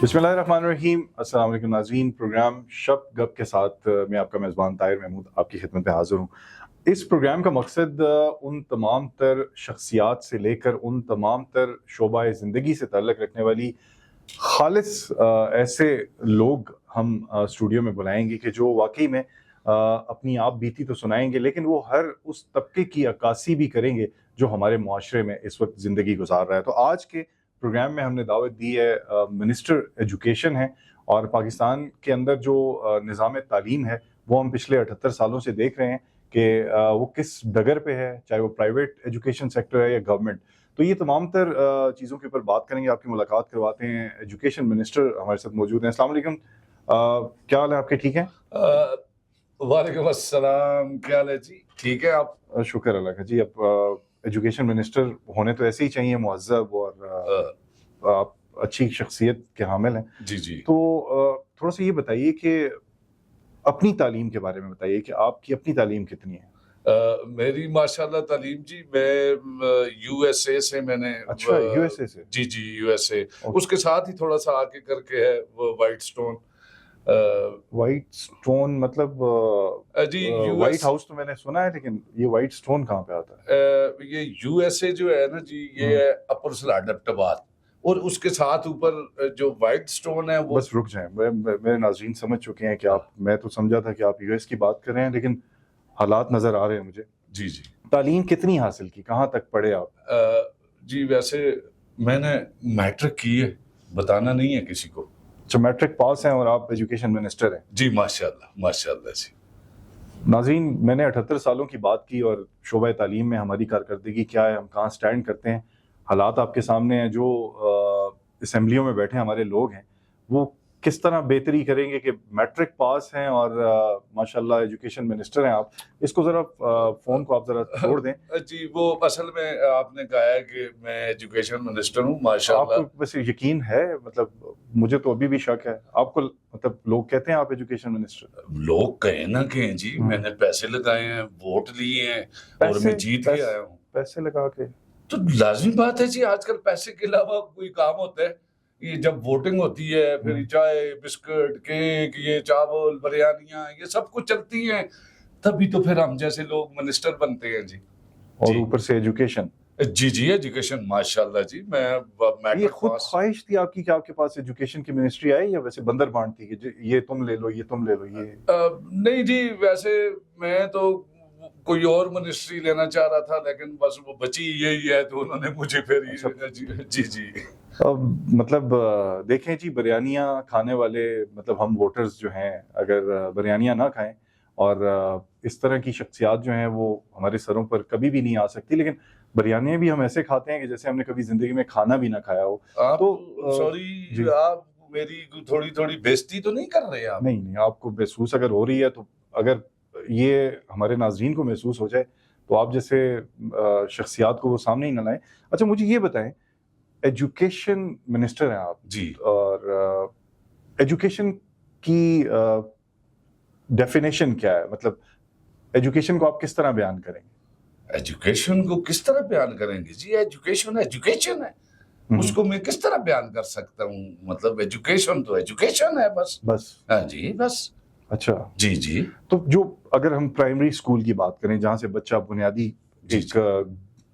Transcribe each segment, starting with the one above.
बिस्मिल्लाहिर्रहमानिर्रहीम। अस्सलाम वालेकुम नाज़रीन। प्रोग्राम शब गप के साथ मैं आपका मेज़बान ताहिर महमूद आपकी खिदमत में हाज़िर हूँ। इस प्रोग्राम का मकसद उन तमाम तर शख्सियात से लेकर उन तमाम तर शोबा ज़िंदगी से ताल्लुक़ रखने वाली खालिस ऐसे लोग हम स्टूडियो में बुलाएंगे कि जो वाकई में अपनी आप बीती तो सुनाएंगे, लेकिन वो हर उस तबके की अक्कासी भी करेंगे जो हमारे मुआशरे में इस वक्त ज़िंदगी गुजार रहा है। तो आज के प्रोग्राम में हमने दावत दी है मिनिस्टर एजुकेशन है, और पाकिस्तान के अंदर जो निज़ाम तालीम है वो हम पिछले 78 सालों से देख रहे हैं कि वो किस डगर पे है, चाहे वो प्राइवेट एजुकेशन सेक्टर है या गवर्नमेंट। तो ये तमाम तर चीज़ों के ऊपर बात करेंगे। आपकी मुलाकात करवाते हैं एजुकेशन मिनिस्टर हमारे साथ मौजूद हैं। अस्सलाम वालेकुम, क्या हाल है आपके? ठीक हैं? वालेकुम अस्सलाम, क्या हाल है जी? ठीक है आप? शुक्र अल्लाह का जी। अब एजुकेशन मिनिस्टर होने तो ऐसे ही चाहिए, मुहज़्ज़ब और आप अच्छी शख्सियत के हामिल हैं। जी जी। तो थोड़ा सा ये बताइए कि अपनी तालीम के बारे में बताइए कि आपकी अपनी तालीम कितनी है? मेरी माशाल्लाह तालीम जी, मैं यूएसए से मैंने अच्छा, यूएसए से? जी जी, यूएसए। ओके। उसके साथ ही थोड़ा सा आगे करके है वो वाइट स्टोन। वाइट स्टोन मतलब जी वाइट यूएस हाउस तो मैंने सुना है, लेकिन ये वाइट स्टोन कहाँ पे आता है? ये यूएसए जो है ना जी, ये है अपर सलाडब्टाबाद, और उसके साथ ऊपर जो वाइट स्टोन है वो बस रुक जाएं, मेरे नाज़रीन समझ चुके हैं कि आप, मैं तो समझा था कि आप यूएस की बात कर रहे हैं, लेकिन हालात नज़र आ रहे हैं मुझे। जी जी। तालीम कितनी हासिल की, कहाँ तक पढ़े आप? जी वैसे मैंने मैट्रिक की है, बताना नहीं है किसी को। जो मैट्रिक पास हैं और आप एजुकेशन मिनिस्टर हैं? जी माशाल्लाह माशाल्लाह जी। नाज़रीन, मैंने 78 सालों की बात की और शोबा तालीम में हमारी कारकर्दगी क्या है, हम कहाँ स्टैंड करते हैं, हालात आपके सामने हैं। जो असम्बलियों में बैठे हमारे लोग हैं वो किस तरह बेहतरी करेंगे कि मैट्रिक पास हैं और माशाल्लाह एजुकेशन मिनिस्टर हैं आप। इसको ज़रा फ़ोन को आप ज़रा छोड़ दें। जी वो असल में आपने कहा है कि मैं एजुकेशन मिनिस्टर हूँ माशाल्लाह। आपको वैसे यकीन है? मतलब मुझे तो अभी भी शक है। आपको मतलब लोग कहते हैं आप एजुकेशन मिनिस्टर? लोग कहें ना कहें जी, मैंने पैसे लगाए हैं, वोट लिए हैं और मैं जीत के आया हूँ। पैसे लगा के? तो लाजिमी बात है जी, आजकल पैसे के अलावा कोई काम होता है? ये जब वोटिंग होती है फिर चाय बिस्किट केक, ये चावल बिरयानियाँ, ये सब कुछ चलती हैं, तभी तो फिर हम जैसे लोग मिनिस्टर बनते हैं जी। और ऊपर से एजुकेशन। जी जी, एजुकेशन माशाल्लाह जी। मैं ये खुद ख्वाहिश थी आपकी कि आपके पास एजुकेशन की मिनिस्ट्री आए, या वैसे बंदर बांट थी कि ये तुम ले लो, ये तुम ले लो? ये नहीं जी, वैसे मैं तो कोई और मिनिस्ट्री लेना चाह रहा था, लेकिन बस वो बची यही है तो उन्होंने मुझे फिर जी जी। अब मतलब देखें जी, बिरयानियाँ खाने वाले, मतलब हम वोटर्स जो हैं, अगर बिरयानियाँ ना खाएं और इस तरह की शख्सियात जो हैं वो हमारे सरों पर कभी भी नहीं आ सकती, लेकिन बिरयानियाँ भी हम ऐसे खाते हैं कि जैसे हमने कभी जिंदगी में खाना भी ना खाया हो। आप तो सॉरी, आप मेरी थोड़ी थोड़ी बेइज्जती तो नहीं कर रहे आप? नहीं, आपको महसूस अगर हो रही है, तो अगर ये हमारे नाज़रीन को महसूस हो जाए तो आप जैसे शख्सियात को वो सामने ही ना लाएं। अच्छा, मुझे ये बताएं, एजुकेशन मिनिस्टर हैं आप जी, और एजुकेशन की डेफिनेशन क्या है? मतलब एजुकेशन को आप किस तरह बयान करेंगे? एजुकेशन को किस तरह बयान करेंगे जी? एजुकेशन है, उसको मैं किस तरह बयान कर सकता हूँ? मतलब एजुकेशन तो एजुकेशन है बस। हाँ जी बस। अच्छा जी जी। तो जो अगर हम प्राइमरी स्कूल की बात करें, जहाँ से बच्चा बुनियादी एक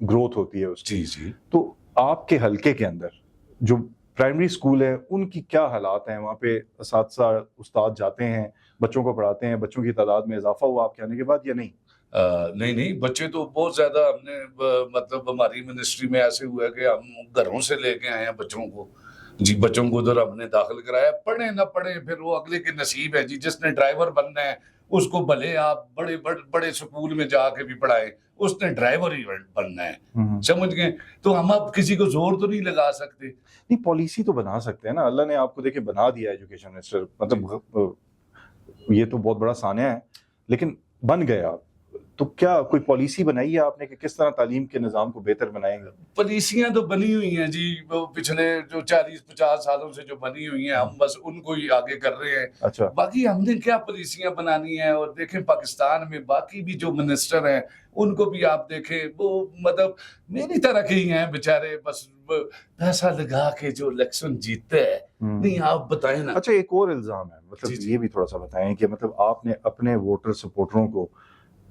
ग्रोथ होती है उसकी, जी जी, तो आपके हलके के अंदर जो प्राइमरी स्कूल है उनकी क्या हालात हैं? वहाँ पे असातिज़ा उस्ताद जाते हैं, बच्चों को पढ़ाते हैं, बच्चों की तादाद में इजाफा हुआ आपके आने के बाद या नहीं? नहीं बच्चे तो बहुत ज्यादा हमने मतलब हमारी मिनिस्ट्री में ऐसे हुआ है कि हम घरों से लेके आए हैं बच्चों को जी। बच्चों को उधर हमने दाखिल कराया, पढ़े ना पढ़े फिर वो अगले के नसीब है जी। जिसने ड्राइवर बनना है उसको भले आप बड़े बड़े बड़े स्कूल में जाके भी पढ़ाए, उसने ड्राइवर ही बनना है, समझ गए? तो हम अब किसी को जोर तो नहीं लगा सकते। नहीं, पॉलिसी तो बना सकते हैं ना। अल्लाह ने आपको देखे बना दिया एजुकेशन मिनिस्टर, मतलब ये तो बहुत बड़ा सानिया है, लेकिन बन गए आप। تو کیا کوئی پالیسی بنائی ہے آپ نے کہ کس طرح تعلیم کے نظام کو بہتر بنائیں گے؟ پالیسیاں تو بنی ہوئی ہیں جی، وہ پچھلے جو 40-50 سالوں سے جو بنی ہوئی ہیں، ہم بس ان کو ہی آگے کر رہے ہیں. اچھا. باقی ہم نے کیا پالیسیاں بنانی ہیں. اور دیکھیں پاکستان میں باقی بھی جو منسٹر ہیں ان کو بھی آپ دیکھیں، وہ مطلب میری طرح کے ہی ہیں بیچارے، بس پیسہ لگا کے جو الیکشن جیتتے ہیں. نہیں آپ بتائیں نا. اچھا ایک اور الزام ہے، مطلب یہ بھی تھوڑا سا بتائیں کہ مطلب آپ نے اپنے ووٹر سپورٹروں کو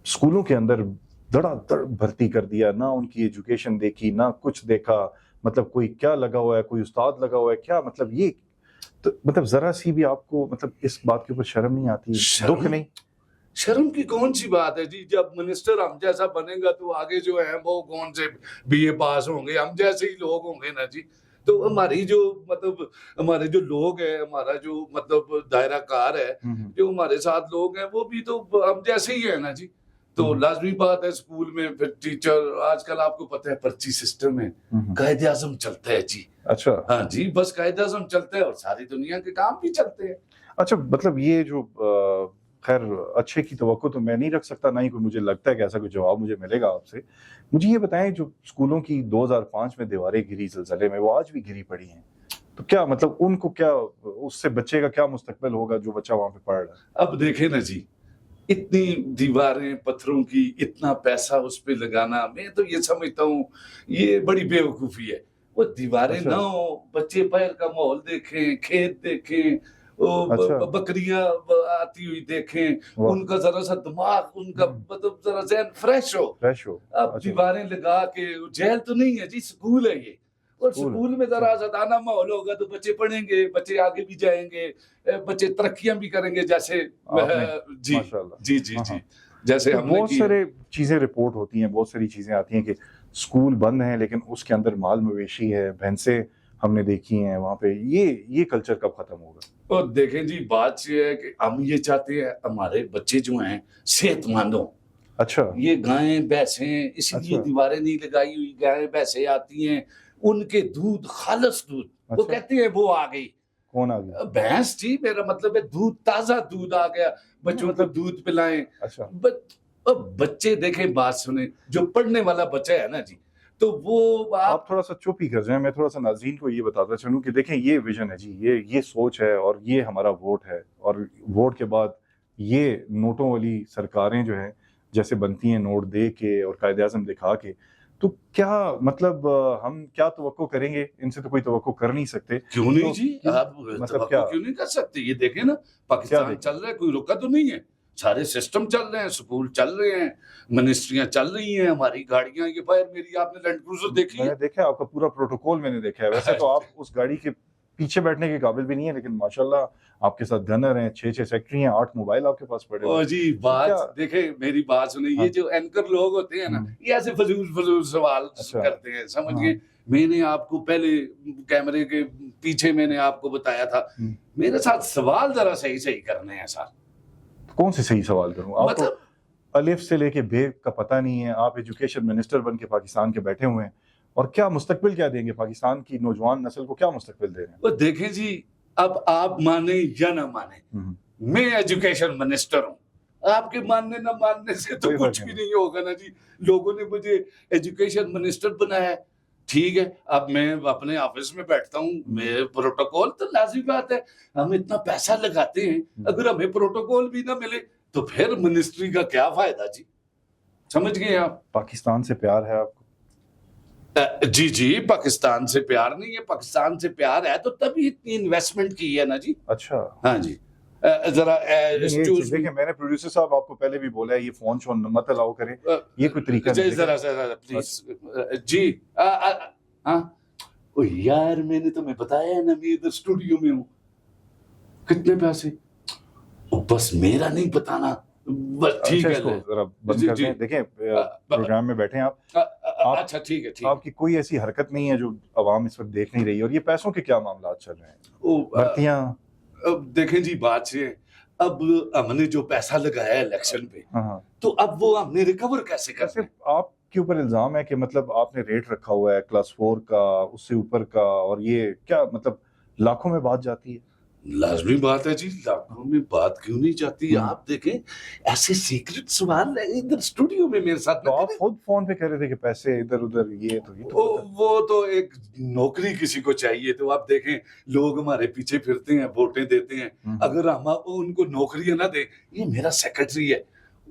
اسکولوں کے اندر دڑا دڑ بھرتی کر دیا، نہ ان کی ایجوکیشن دیکھی نہ کچھ دیکھا. مطلب کوئی کیا لگا ہوا ہے، کوئی استاد لگا ہوا ہے کیا؟ مطلب یہ مطلب ذرا سی بھی آپ کو مطلب اس بات کے اوپر شرم نہیں آتی؟ دکھ نہیں؟ شرم کی کون سی بات ہے جی؟ جب منسٹر ہم جیسا بنے گا تو آگے جو ہے وہ کون سے بی اے پاس ہوں گے؟ ہم جیسے ہی لوگ ہوں گے نا جی. تو ہماری جو مطلب ہمارے جو لوگ ہیں، ہمارا جو مطلب دائرہ کار ہے، جو ہمارے ساتھ لوگ ہیں، وہ بھی تو ہم جیسے ہی ہیں نا جی. تو لازمی بات ہے اسکول میں پھر ٹیچر، آج کل آپ کو پتہ ہے پرچی سسٹم ہے، قائد اعظم چلتا ہے جی. اچھا. ہاں جی، بس قائد اعظم چلتا ہے اور ساری دنیا کے کام بھی چلتے ہیں. اچھا مطلب یہ جو خیر اچھے کی توقع تو میں نہیں رکھ سکتا، نہ ہی کوئی مجھے لگتا ہے کہ ایسا کوئی جواب مجھے ملے گا آپ سے. مجھے یہ بتائیں جو اسکولوں کی 2005 میں دیواریں گری زلزلے میں، وہ آج بھی گری پڑی ہیں، تو کیا مطلب ان کو کیا، اس سے بچے کا کیا مستقبل ہوگا جو بچہ وہاں پہ پڑھ رہا ہے؟ اب دیکھیں نا جی، اتنی دیواریں پتھروں کی، اتنا پیسہ اس پہ لگانا، میں تو یہ سمجھتا ہوں یہ بڑی بے وقوفی ہے. وہ دیواریں نہ ہو، بچے باہر کا ماحول دیکھیں، کھیت دیکھیں، بکریاں آتی ہوئی دیکھیں، ان کا ذرا سا دماغ، ان کا مطلب ذرا ذہن فریش ہو. اب دیواریں لگا کے، جیل تو نہیں ہے جی، سکول ہے یہ. اور سکول میں ذرا آزادانہ ماحول ہوگا تو بچے پڑھیں گے، بچے آگے بھی جائیں گے، بچے ترقیاں بھی کریں گے. جیسے جی جی جی جی جیسے ہم نے بہت سارے چیزیں رپورٹ ہوتی ہیں، بہت ساری چیزیں آتی ہیں کہ اسکول بند ہیں لیکن اس کے اندر مال مویشی ہے، بھینسیں ہم نے دیکھی ہیں وہاں پہ. یہ کلچر کب ختم ہوگا؟ اور دیکھیں جی بات یہ ہے کہ ہم یہ چاہتے ہیں ہمارے بچے جو ہیں صحت مند ہوں. اچھا. یہ گائیں بھینسیں اس لیے دیواریں نہیں لگائی ہوئی، گائیں بھینسیں آتی ہیں، ان کے دودھ خالص دودھ، وہ کہتے ہیں وہ آ گئی. کون آ گئی؟ بھینس جی، میرا مطلب ہے دودھ، تازہ دودھ آ گیا، بچوں کو دودھ پلائیں. اچھا. بچے دیکھیں، بات سنیں، جو پڑھنے والا بچہ ہے نا جی، تو وہ آپ تھوڑا سا چپ ہی کر جائیں. میں تھوڑا سا ناظرین کو یہ بتاتا چلوں کہ دیکھیں یہ ویژن ہے جی، یہ سوچ ہے اور یہ ہمارا ووٹ ہے. اور ووٹ کے بعد یہ نوٹوں والی سرکاریں جو ہیں جیسے بنتی ہیں، نوٹ دے کے اور قائد اعظم دکھا کے، تو کیا مطلب ہم کیا توقع کریں گے؟ ان سے تو کوئی توقع کر نہیں سکتے. کیوں نہیں جی؟ آپ توقع کیوں نہیں کر سکتے؟ یہ دیکھیں نا، پاکستان چل رہا ہے، کوئی رکا تو نہیں ہے. سارے سسٹم چل رہے ہیں، سکول چل رہے ہیں، منسٹریاں چل رہی ہیں، ہماری گاڑیاں. یہ باہر میری آپ نے لینڈ کروزر دیکھی ہے؟ میں نے دیکھا ہے، آپ کا پورا پروٹوکول میں نے دیکھا ہے. ویسے تو آپ اس گاڑی کے پیچھے بیٹھنے کے قابل بھی نہیں ہے، لیکن ماشاءاللہ آپ کے ساتھ گنر ہیں، 6 سیکٹری ہیں، 8 موبائل آپ کے پاس پڑے ہوئے. جی بات دیکھیں، میری بات سنیں، یہ جو اینکر لوگ ہوتے ہیں نا، یہ ایسے فضول سوال کرتے ہیں، سمجھئے. میں نے آپ کو پہلے کیمرے کے پیچھے میں نے آپ کو بتایا تھا، میرے ساتھ سوال ذرا صحیح کرنے ہیں سر. کون سے صحیح سوال کروں؟ آپ کو الف سے لے کے بے کا پتہ نہیں ہے. آپ ایجوکیشن منسٹر بن کے پاکستان کے بیٹھے ہوئے ہیں، اور کیا مستقبل کیا دیں گے پاکستان کی نوجوان نسل کو؟ کیا مستقبل دے رہے ہیں؟ وہ دیکھیں جی، اب آپ مانیں یا نہ مانیں، میں ایجوکیشن منسٹر ہوں. آپ کے ماننے نہ ماننے سے تو کچھ بھی نہیں ہوگا نا جی. لوگوں نے مجھے ایجوکیشن منسٹر بنایا ہے، ٹھیک ہے. اب میں اپنے آفس میں بیٹھتا ہوں، میں پروٹوکول تو لازمی بات ہے، ہم اتنا پیسہ لگاتے ہیں، اگر ہمیں پروٹوکول بھی نہ ملے تو پھر منسٹری کا کیا فائدہ جی؟ سمجھ گئے آپ؟ پاکستان سے پیار ہے آپ کو؟ جی جی، پاکستان سے پیار نہیں ہے. پاکستان سے پیار ہے تو تبھی اتنی انویسٹمنٹ کی ہے نا جی. اچھا. ہاں جی. ذرا دیکھیں، میں نے پروڈیوسر صاحب آپ کو پہلے بھی بولا ہے یہ فون شون مت الاؤ کریں، یہ کوئی طریقہ نہیں. ذرا پلیز جی. ہاں یار، میں نے تمہیں بتایا ہے نا، میں ادھر اسٹوڈیو میں ہوں. کتنے پیسے؟ بس میرا نہیں بتانا، بس ٹھیک ہے. ذرا بند کر دیں. دیکھیں پروگرام میں بیٹھے آپ. اچھا ٹھیک ہے. آپ کی کوئی ایسی حرکت نہیں ہے جو عوام اس وقت دیکھ نہیں رہی. اور یہ پیسوں کے کیا معاملات چل رہے ہیں؟ بھرتیاں. دیکھیں جی، بات یہ ہے، اب ہم نے جو پیسہ لگایا ہے الیکشن پہ، تو اب وہ ہم نے ریکور کیسے کرنا ہے؟ آپ کے اوپر الزام ہے کہ مطلب آپ نے ریٹ رکھا ہوا ہے کلاس 4 کا، اس سے اوپر کا، اور یہ کیا مطلب لاکھوں میں بات جاتی ہے؟ लाजमी बात है जी, लाखों में बात क्यों नहीं जाती। आप देखें ऐसे सीक्रेट सवाल इधर स्टूडियो में मेरे साथ तो न आप करें। खुद फोन पे कह रहे थे कि पैसे इधर उधर ये तो वो तो एक नौकरी किसी को चाहिए, तो आप देखें लोग हमारे पीछे फिरते हैं, वोटें देते हैं, अगर हम उनको नौकरियां ना दें, ये मेरा सेक्रेटरी है,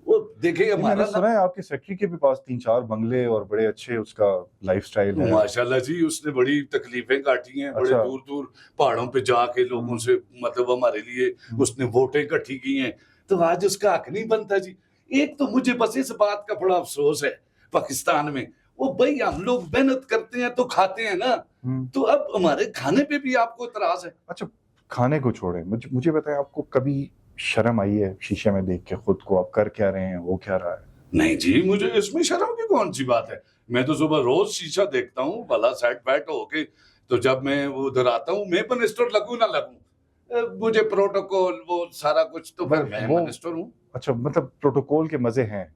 वो देखें मैंने हमारा सुना है आपके सेक्रेटरी के भी पास 3-4 बंगले और बड़े अच्छे उसका लाइफस्टाइल है। माशाल्लाह जी, उसने बड़ी तकलीफें काटी हैं, बड़े अच्छा। दूर दूर पहाड़ों पे जाके लोगों से मतलब हमारे लिए उसने वोटें इकट्ठी की हैं, तो आज उसका हक नहीं बनता जी। एक तो मुझे बस इस बात का बड़ा अफसोस है पाकिस्तान में, वो भाई हम लोग मेहनत करते हैं तो खाते हैं ना, तो अब हमारे खाने पे भी आपको इतराज है। अच्छा, खाने को छोड़े, मुझे बताएं, आपको कभी शर्म आई है शीशे में देख के खुद को, आप कर क्या रहे हैं, वो क्या रहा है? नहीं जी, मुझे इसमें शर्म की कौन सी बात है। मैं तो सुबह रोज शीशा देखता हूँ, भला सेट बैट होके, तो जब मैं उधर आता हूँ, मैं मिनिस्टर लगूं ना लगूं, मुझे प्रोटोकॉल वो सारा कुछ, तो फिर मैं मिनिस्टर हूँ। अच्छा, मतलब प्रोटोकॉल के मजे हैं,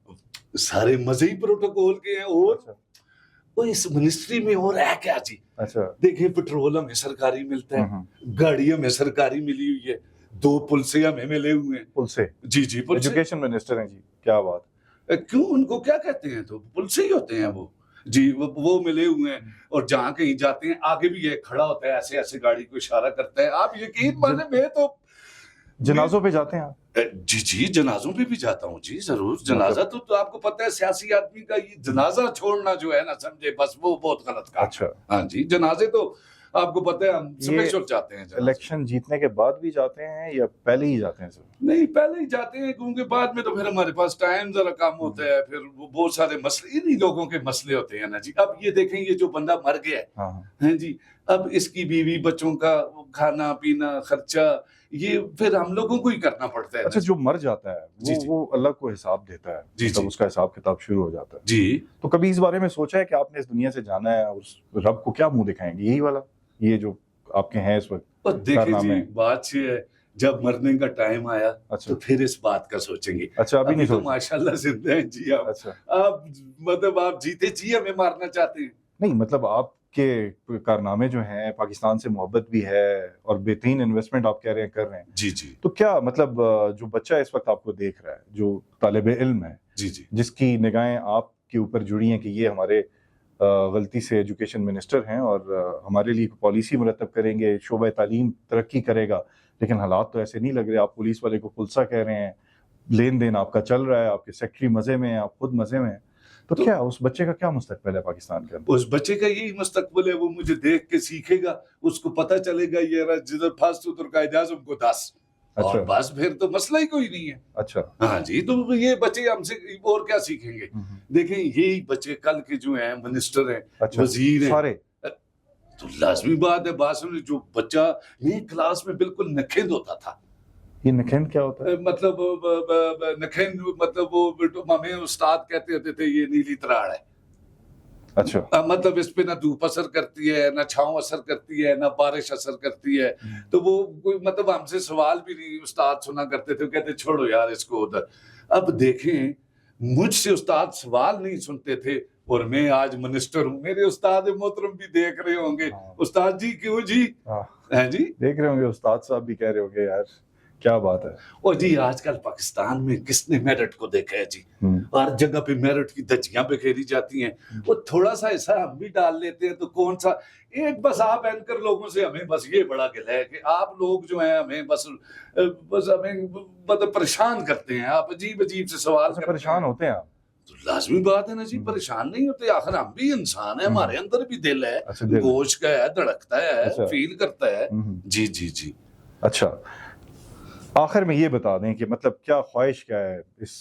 सारे मजे ही प्रोटोकॉल के हैं। और अच्छा। वो इस मिनिस्ट्री में और है क्या जी। अच्छा, देखिए पेट्रोल हमें सरकारी मिलता है, गाड़ी हमें सरकारी मिली हुई है, 2 पुल से हमें मिले हुए हैं। पुल से? जी जी, पुल से। एजुकेशन मिनिस्टर हैं जी, क्या बात। क्यों, उनको क्या कहते हैं, तो पुल से ही होते हैं वो जी, वो मिले हुए हैं। और जहाँ कहीं जाते हैं आगे भी ये खड़ा होता है, ऐसे ऐसे गाड़ी को इशारा करता है। आप यकीन माने, मैं तो जनाजों पे जाते हैं आप? जी जी, जनाजों पे भी जाता हूँ जी, जरूर। जनाजा तो आपको पता है, सियासी आदमी का ये जनाजा छोड़ना जो है ना, समझे, बस वो बहुत गलत काम। अच्छा। हाँ जी, जनाजे तो आपको पता है हम स्पेशल जाते हैं। इलेक्शन जीतने के बाद भी जाते हैं या पहले ही जाते हैं सर? नहीं, पहले ही जाते हैं, क्योंकि बाद में तो फिर हमारे पास टाइम जरा कम होता है, फिर बहुत सारे मसले, इन्हीं लोगों के मसले होते हैं ना जी। अब ये देखें, ये जो बंदा मर गया है जी, अब इसकी बीवी बच्चों का खाना पीना खर्चा ये फिर हम लोगों को ही करना पड़ता है। अच्छा, जो मर जाता है वो अल्लाह को हिसाब देता है, मतलब उसका हिसाब किताब शुरू हो जाता है जी। तो कभी इस बारे में सोचा है कि आपने इस दुनिया से जाना है, उस रब को क्या मुंह दिखाएंगे, यही वाला, ये जो आपके हैं इस वक्त? और देखिए जी, बात ये है, जब मरने का टाइम आया तो फिर इस बात का सोचेंगे। अच्छा, अभी नहीं तो माशाल्लाह जिंदा हैं जी आप। अच्छा, आप मतलब आप जीते जी हमें मारना चाहते हैं? नहीं, मतलब आपके कारनामे जो हैं, पाकिस्तान से मोहब्बत भी है और बेहतरीन इन्वेस्टमेंट आप कह रहे हैं कर रहे हैं जी जी, तो क्या मतलब जो बच्चा इस वक्त आपको देख रहा है, जो तालिबे इल्म है जी जी, जिसकी निगाहें आपके ऊपर जुड़ी हैं कि ये हमारे गलती से एजुकेशन मिनिस्टर हैं और हमारे लिए पॉलिसी मुरतब करेंगे, शोबा तालीम तरक्की करेगा, लेकिन हालात तो ऐसे नहीं लग रहे, आप पुलिस वाले को पुलसा कह रहे हैं, लेन देन आपका चल रहा है, आपके सेक्रेटरी मजे में हैं, आप खुद मजे में हैं, तो क्या उस बच्चे का क्या मुस्तकबिल है पाकिस्तान के अंदर? उस बच्चे का यही मुस्तकबिल है, वो मुझे देख के सीखेगा, उसको पता चलेगा ये जिधर फर्स्ट उधर का इजाज़ उनको 10। अच्छा। और बस फिर तो मसला ही कोई नहीं है। अच्छा, हाँ जी, तो ये बच्चे हमसे और क्या सीखेंगे। देखें, यही बच्चे कल के जो हैं मिनिस्टर हैं, अच्छा, वजीर हैं, सारे तो लाजमी बात है। बात सुनिए, जो बच्चा मैं क्लास में बिल्कुल नखेंद होता था। ये नखेंद क्या होता है? मतलब नखेंद मतलब वो हमें उस्ताद कहते होते थे ये नीली तराड़ है। अच्छा, मतलब इस पे ना धूप असर करती है, ना छांव असर करती है, ना बारिश असर करती है। तो वो कोई मतलब हमसे सवाल भी नहीं उस्ताद सुना करते थे, कहते छोड़ो यार इसको उधर। अब देखें, मुझसे उस्ताद सवाल नहीं सुनते थे और मैं आज मिनिस्टर हूँ। मेरे उस्ताद मोहतरम भी देख रहे होंगे, उस्ताद जी क्यों जी हैं जी, देख रहे होंगे, उस्ताद साहब भी कह रहे होंगे, यार क्या बात है। और जी आजकल पाकिस्तान में किसने मेरिट को देखा है जी, हर जगह पे मेरिट की धज्जियां बिखेरी जाती हैं। वो थोड़ा सा ऐसा हम भी डाल लेते हैं तो कौन सा एक, बस आप एंकर लोगों से हमें बस ये बड़ा गिला है कि आप लोग जो हैं हमें बस हमें मतलब परेशान करते हैं। आप अजीब अजीब से सवाल परेशान होते हैं आप? तो लाजमी बात है ना जी, परेशान नहीं होते, आखिर हम भी इंसान है, हमारे अंदर भी दिल है, गोश्त का है, धड़कता है, फील करता है। जी जी जी। अच्छा, आखिर में ये बता दें कि मतलब क्या ख्वाहिश क्या है, इस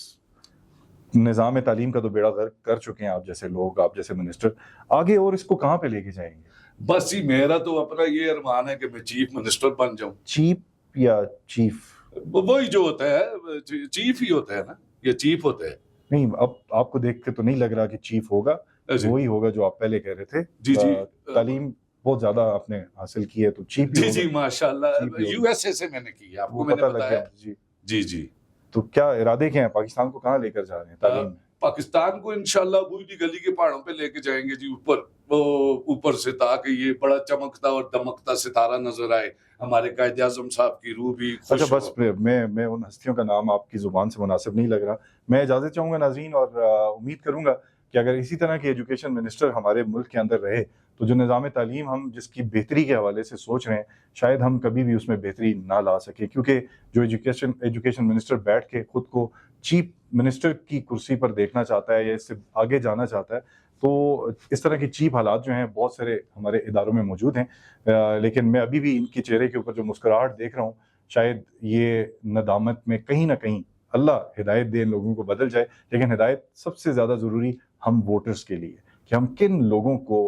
निज़ाम तालीम का तो बेड़ा गर्क कर चुके हैं आप जैसे लोग, आप जैसे मिनिस्टर, आगे और इसको कहाँ पे लेके जाएंगे? बस जी मेरा तो अपना ये अरमान है कि मैं चीफ मिनिस्टर बन जाऊं। चीफ या चीफ? वही जो होता है, चीफ ही होता है ना, ये चीफ होता है। नहीं, अब आपको देख के तो नहीं लग रहा कि चीफ होगा, वही होगा जो आप पहले कह रहे थे। जी जी, तालीम बहुत ज्यादा आपने हासिल की है तो चीफ जी जी माशाल्लाह, यूएसए से मैंने की, आपको मैंने बताया। जी जी जी। तो क्या इरादे क्या हैं, पाकिस्तान को कहाँ लेकर जा रहे हैं तालीम? पाकिस्तान को इंशाल्लाह बूढ़ी गली के पहाड़ों पे लेके जाएंगे जी, ऊपर اوپر سے تاکہ یہ بڑا چمکتا اور دمکتا ستارہ نظر آئے, ہمارے قائد اعظم صاحب کی روح بھی خوش اچھا ہو. بس میں ان ہستیوں کا نام آپ کی زبان سے مناسب نہیں لگ رہا. میں اجازت چاہوں گا ناظرین, اور امید کروں گا کہ اگر اسی طرح کے ایجوکیشن منسٹر ہمارے ملک کے اندر رہے تو جو نظام تعلیم ہم جس کی بہتری کے حوالے سے سوچ رہے ہیں شاید ہم کبھی بھی اس میں بہتری نہ لا سکے, کیونکہ جو ایجوکیشن منسٹر بیٹھ کے خود کو چیف منسٹر کی کرسی پر دیکھنا چاہتا ہے یا اس سے آگے جانا چاہتا ہے, تو اس طرح کی چیپ حالات جو ہیں بہت سارے ہمارے اداروں میں موجود ہیں. لیکن میں ابھی بھی ان کے چہرے کے اوپر جو مسکراہٹ دیکھ رہا ہوں, شاید یہ ندامت میں کہیں نہ کہیں اللہ ہدایت دے ان لوگوں کو بدل جائے. لیکن ہدایت سب سے زیادہ ضروری ہم ووٹرز کے لیے کہ ہم کن لوگوں کو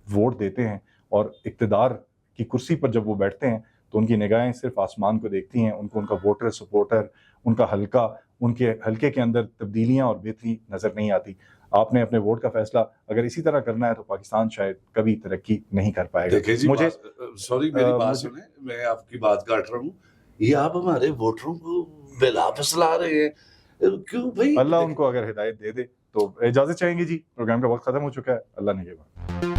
ووٹ دیتے ہیں, اور اقتدار کی کرسی پر جب وہ بیٹھتے ہیں تو ان کی نگاہیں صرف آسمان کو دیکھتی ہیں, ان کو ان کا ووٹر سپورٹر, ان کا حلقہ, ان کے حلقے کے اندر تبدیلیاں اور بہتری نظر نہیں آتی. آپ نے اپنے ووٹ کا فیصلہ اگر اسی طرح کرنا ہے تو پاکستان شاید کبھی ترقی نہیں کر پائے گا. دیکھیں جی, مجھے سوری میری بات سنیں, میں آپ کی بات کاٹ رہا ہوں, یہ آپ ہمارے ووٹروں کو بلا پھسلا رہے ہیں کیوں بھائی؟ اللہ ان کو اگر ہدایت دے دے تو اجازت چاہیں گے جی, پروگرام کا وقت ختم ہو چکا ہے. اللہ نے